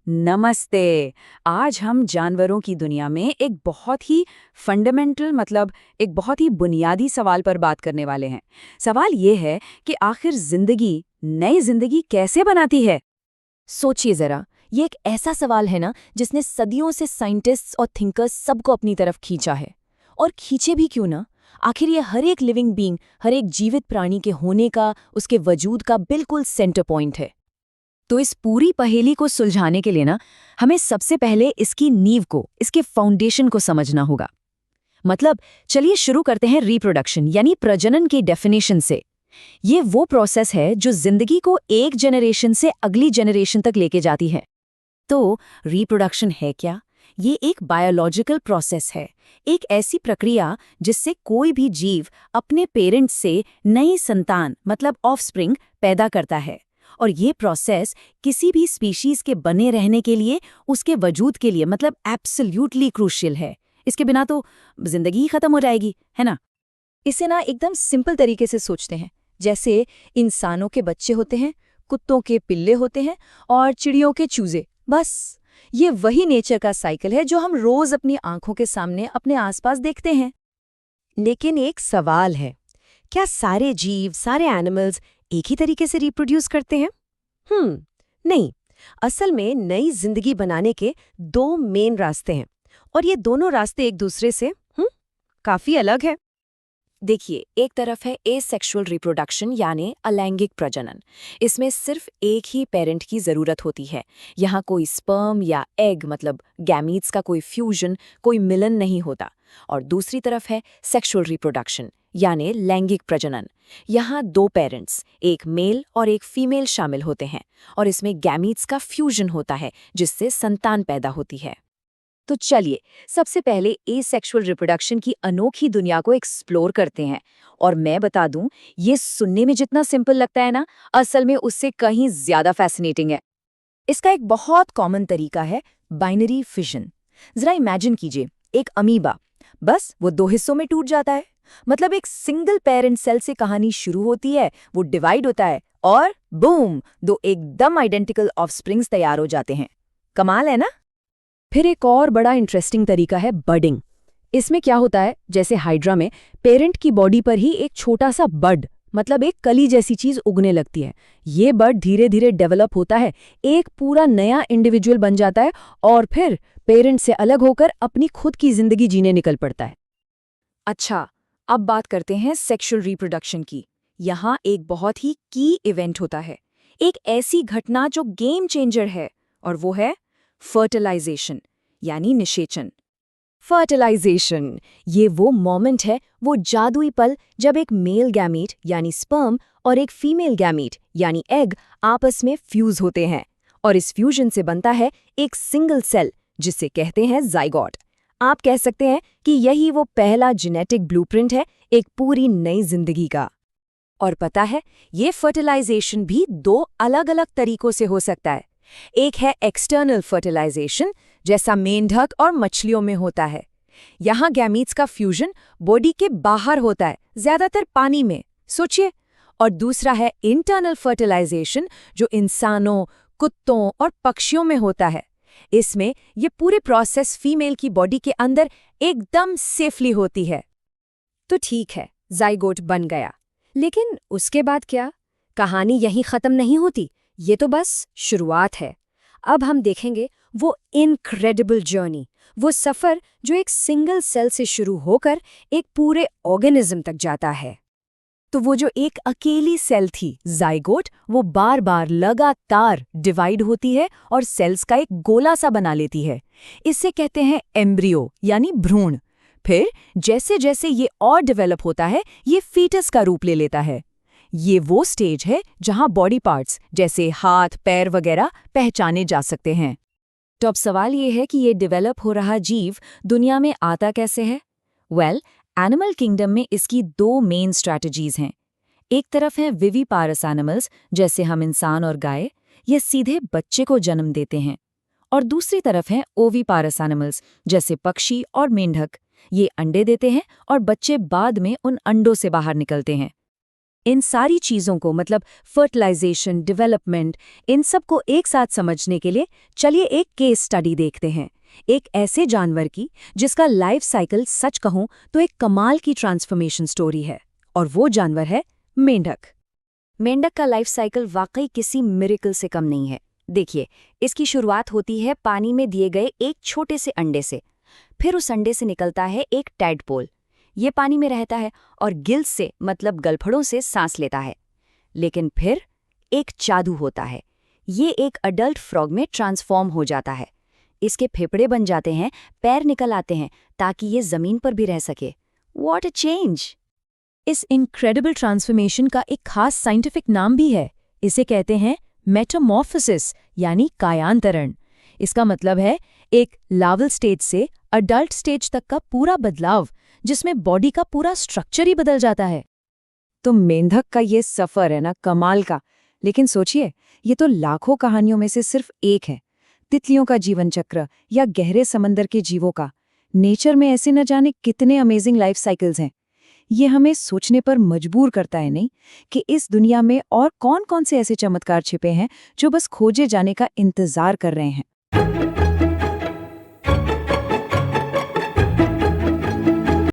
नमस्ते। आज हम जानवरों की दुनिया में एक बहुत ही फंडामेंटल एक बहुत ही बुनियादी सवाल पर बात करने वाले हैं। सवाल ये है कि आखिर नई जिंदगी कैसे बनाती है? सोचिए जरा, ये एक ऐसा सवाल है ना जिसने सदियों से साइंटिस्ट्स और थिंकर्स सबको अपनी तरफ खींचा है। और खींचे भी क्यों ना, आखिर ये हर एक लिविंग बीइंग, हर एक जीवित प्राणी के होने का, उसके वजूद का बिल्कुल सेंटर पॉइंट है। तो इस पूरी पहेली को सुलझाने के लिए ना हमें सबसे पहले इसकी नींव को, इसके फाउंडेशन को समझना होगा। चलिए शुरू करते हैं रिप्रोडक्शन यानी प्रजनन की डेफिनेशन से। ये वो प्रोसेस है जो जिंदगी को एक जनरेशन से अगली जनरेशन तक लेके जाती है। तो रिप्रोडक्शन है क्या? ये एक बायोलॉजिकल प्रोसेस है, एक ऐसी प्रक्रिया जिससे कोई भी जीव अपने पेरेंट्स से नई संतान ऑफस्प्रिंग पैदा करता है। और ये प्रोसेस किसी भी स्पीशीज के बने रहने के लिए, उसके वजूद के लिए एब्सोल्युटली क्रूशियल है। इसके बिना तो जिंदगी ही खत्म हो जाएगी, है ना? इसे ना एकदम सिंपल तरीके से सोचते हैं, जैसे इंसानों के बच्चे होते हैं, कुत्तों के पिल्ले होते हैं और चिड़ियों के चूजे। बस ये वही नेचर का साइकिल है जो हम रोज अपनी आंखों के सामने अपने आसपास देखते हैं। लेकिन एक सवाल है, क्या सारे जीव, सारे एनिमल्स एक ही तरीके से रिप्रोड्यूस करते हैं? नहीं। असल में नई जिंदगी बनाने के दो मेन रास्ते हैं और ये दोनों रास्ते एक दूसरे से काफी अलग है। देखिए, एक तरफ है एसेक्सुअल रिप्रोडक्शन यानी अलैंगिक प्रजनन। इसमें सिर्फ एक ही पेरेंट की जरूरत होती है। यहाँ कोई स्पर्म या एग गैमीट्स का कोई फ्यूजन, कोई मिलन नहीं होता। और दूसरी तरफ है सेक्सुअल रिप्रोडक्शन यानी लैंगिक प्रजनन। यहाँ दो पेरेंट्स, एक मेल और एक फीमेल शामिल होते हैं और इसमें गैमीट्स का फ्यूजन होता है जिससे संतान पैदा होती है। तो चलिए सबसे पहले एसेक्सुअल रिप्रोडक्शन की अनोखी दुनिया को एक्सप्लोर करते हैं। और मैं बता दूं, ये सुनने में जितना सिंपल लगता है ना, असल में उससे कहीं ज्यादा फैसिनेटिंग है। इसका एक बहुत कॉमन तरीका है बाइनरी फिजन। जरा इमेजिन कीजिए, एक अमीबा, बस वो दो हिस्सों में टूट जाता है। एक सिंगल पेरेंट सेल से कहानी शुरू होती है, वो डिवाइड होता है और बूम, दो एकदम आइडेंटिकल ऑफस्प्रिंग्स तैयार हो जाते हैं। कमाल है ना? फिर एक और बड़ा इंटरेस्टिंग तरीका है बडिंग। इसमें क्या होता है, जैसे हाइड्रा में पेरेंट की बॉडी पर ही एक छोटा सा बड, एक कली जैसी चीज उगने लगती है। ये बड धीरे धीरे डेवलप होता है, एक पूरा नया इंडिविजुअल बन जाता है और फिर पेरेंट से अलग होकर अपनी खुद की जिंदगी जीने निकल पड़ता है। अच्छा, अब बात करते हैं सेक्सुअल रिप्रोडक्शन की। यहाँ एक बहुत ही की इवेंट होता है, एक ऐसी घटना जो गेम चेंजर है, और वो है फर्टिलाइजेशन यानी निषेचन। फर्टिलाइजेशन, ये वो मोमेंट है, वो जादुई पल जब एक मेल गैमीट यानी स्पर्म और एक फीमेल गैमीट यानी एग आपस में फ्यूज होते हैं और इस फ्यूजन से बनता है एक सिंगल सेल जिसे कहते हैं जाइगोट। आप कह सकते हैं कि यही वो पहला जेनेटिक ब्लूप्रिंट है एक पूरी नई जिंदगी का। और पता है, ये फर्टिलाइजेशन भी दो अलग अलग तरीकों से हो सकता है। एक है एक्सटर्नल फर्टिलाइजेशन, जैसा मेंढक और मछलियों में होता है। यहाँ गैमीट्स का फ्यूजन बॉडी के बाहर होता है, ज्यादातर पानी में, सोचिए। और दूसरा है इंटरनल फर्टिलाइजेशन, जो इंसानों, कुत्तों और पक्षियों में होता है। इसमें ये पूरी प्रोसेस फीमेल की बॉडी के अंदर एकदम सेफली होती है। तो ठीक है, जाइगोट बन गया, लेकिन उसके बाद क्या? कहानी यहीं खत्म नहीं होती, ये तो बस शुरुआत है। अब हम देखेंगे वो इनक्रेडिबल जर्नी, वो सफर जो एक सिंगल सेल से शुरू होकर एक पूरे ऑर्गेनिज्म तक जाता है। तो वो जो एक अकेली सेल थी, जाइगोट, वो बार बार लगातार डिवाइड होती है और सेल्स का एक गोला सा बना लेती है। इसे कहते हैं एम्ब्रियो यानी भ्रूण। फिर जैसे जैसे ये और डेवलप होता है, ये फीटस का रूप ले लेता है। ये वो स्टेज है जहां बॉडी पार्ट्स जैसे हाथ, पैर वगैरह पहचाने जा सकते हैं। तो अब सवाल ये है कि ये डेवलप हो रहा जीव दुनिया में आता कैसे है? एनिमल किंगडम में इसकी दो मेन स्ट्रैटेजीज हैं। एक तरफ है विविपारस एनिमल्स, जैसे हम इंसान और गाय, ये सीधे बच्चे को जन्म देते हैं। और दूसरी तरफ है ओविपारस एनिमल्स, जैसे पक्षी और मेंढक, ये अंडे देते हैं और बच्चे बाद में उन अंडों से बाहर निकलते हैं। इन सारी चीज़ों को मतलब फर्टिलाइजेशन, डेवलपमेंट, इन सब को एक साथ समझने के लिए चलिए एक केस स्टडी देखते हैं। एक ऐसे जानवर की जिसका लाइफ साइकिल सच कहूं तो एक कमाल की ट्रांसफॉर्मेशन स्टोरी है, और वो जानवर है मेंढक। मेंढक का लाइफ साइकिल वाकई किसी मिरेकल से कम नहीं है। देखिए, इसकी शुरुआत होती है पानी में दिए गए एक छोटे से अंडे से। फिर उस अंडे से निकलता है एक टैडपोल। ये पानी में रहता है और गिल्स से मतलब गलफड़ों से सांस लेता है। लेकिन फिर एक जादू होता है। ये एक अडल्ट फ्रॉग में ट्रांसफॉर्म हो जाता है। इसके फेफड़े बन जाते हैं, पैर निकल आते हैं ताकि ये जमीन पर भी रह सके। What a change! इस इनक्रेडिबल ट्रांसफॉर्मेशन का एक खास साइंटिफिक नाम भी है। इसे कहते हैं मेटामॉर्फोसिस यानी कायांतरण। इसका मतलब है एक लार्वल स्टेज से अडल्ट स्टेज तक का पूरा बदलाव, जिसमें बॉडी का पूरा स्ट्रक्चर ही बदल जाता है। तो मेंढक का ये सफर है ना कमाल का। लेकिन सोचिए, ये तो लाखों कहानियों में से सिर्फ एक है। तितलियों का जीवन चक्र या गहरे समंदर के जीवों का। नेचर में ऐसे न जाने कितने अमेजिंग लाइफ साइकिल्स हैं। ये हमें सोचने पर मजबूर करता है नहीं कि इस दुनिया में और कौन-कौन से ऐसे चमत्कार छिपे हैं जो बस खोजे जाने का इंतजार कर रहे हैं।